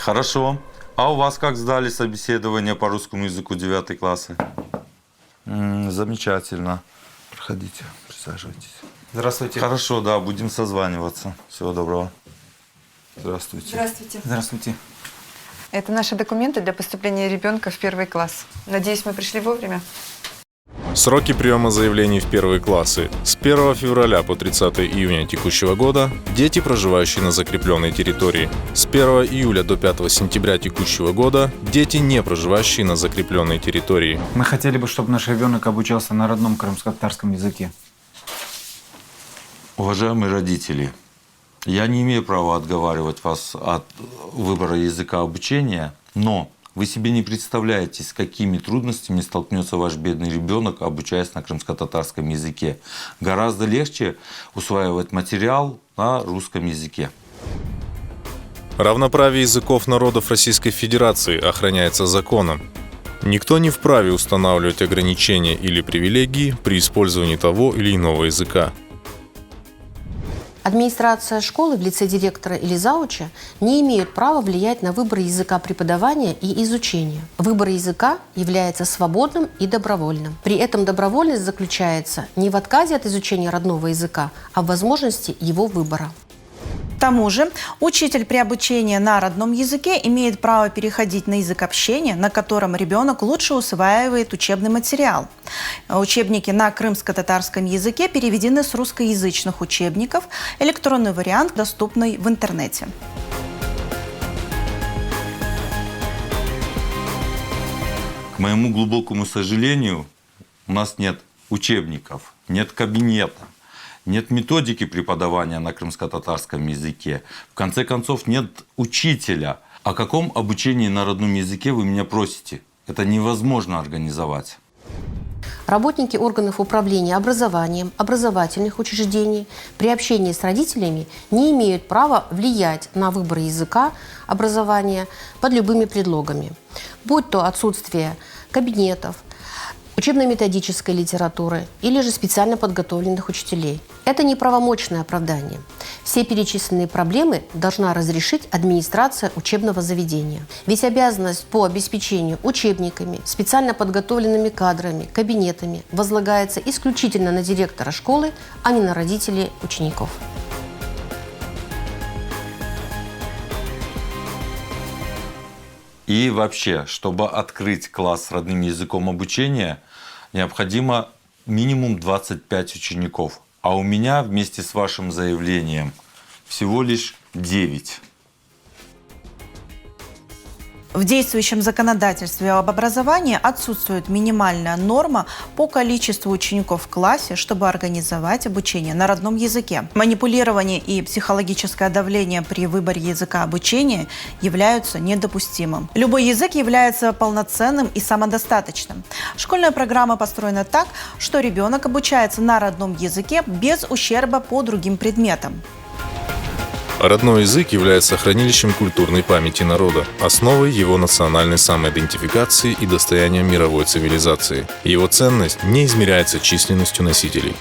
Хорошо. А у вас как сдали собеседование по русскому языку 9 классы? Замечательно. Проходите, присаживайтесь. Здравствуйте. Хорошо, да, будем созваниваться. Всего доброго. Здравствуйте. Здравствуйте. Здравствуйте. Это наши документы для поступления ребенка в 1 класс. Надеюсь, мы пришли вовремя. Сроки приема заявлений в первые классы. С 1 февраля по 30 июня текущего года дети, проживающие на закрепленной территории. С 1 июля до 5 сентября текущего года дети, не проживающие на закрепленной территории. Мы хотели бы, чтобы наш ребенок обучался на родном крымско-татарском языке. Уважаемые родители, я не имею права отговаривать вас от выбора языка обучения, но вы себе не представляете, с какими трудностями столкнется ваш бедный ребенок, обучаясь на крымско-татарском языке. Гораздо легче усваивать материал на русском языке. Равноправие языков народов Российской Федерации охраняется законом. Никто не вправе устанавливать ограничения или привилегии при использовании того или иного языка. Администрация школы в лице директора или зауча не имеют права влиять на выбор языка преподавания и изучения. Выбор языка является свободным и добровольным. При этом добровольность заключается не в отказе от изучения родного языка, а в возможности его выбора. К тому же, учитель при обучении на родном языке имеет право переходить на язык общения, на котором ребенок лучше усваивает учебный материал. Учебники на крымско-татарском языке переведены с русскоязычных учебников. Электронный вариант доступный в интернете. К моему глубокому сожалению, у нас нет учебников, нет кабинета. Нет методики преподавания на крымско-татарском языке. В конце концов, нет учителя. О каком обучении на родном языке вы меня просите? Это невозможно организовать. Работники органов управления образованием, образовательных учреждений при общении с родителями не имеют права влиять на выбор языка образования под любыми предлогами, будь то отсутствие кабинетов, учебно-методической литературы или же специально подготовленных учителей. Это неправомочное оправдание. Все перечисленные проблемы должна разрешить администрация учебного заведения. Ведь обязанность по обеспечению учебниками, специально подготовленными кадрами, кабинетами возлагается исключительно на директора школы, а не на родителей учеников. И вообще, чтобы открыть класс с родным языком обучения, необходимо минимум 25 учеников. А у меня вместе с вашим заявлением всего лишь 9. В действующем законодательстве об образовании отсутствует минимальная норма по количеству учеников в классе, чтобы организовать обучение на родном языке. Манипулирование и психологическое давление при выборе языка обучения являются недопустимым. Любой язык является полноценным и самодостаточным. Школьная программа построена так, что ребенок обучается на родном языке без ущерба по другим предметам. Родной язык является хранилищем культурной памяти народа, основой его национальной самоидентификации и достоянием мировой цивилизации. Его ценность не измеряется численностью носителей.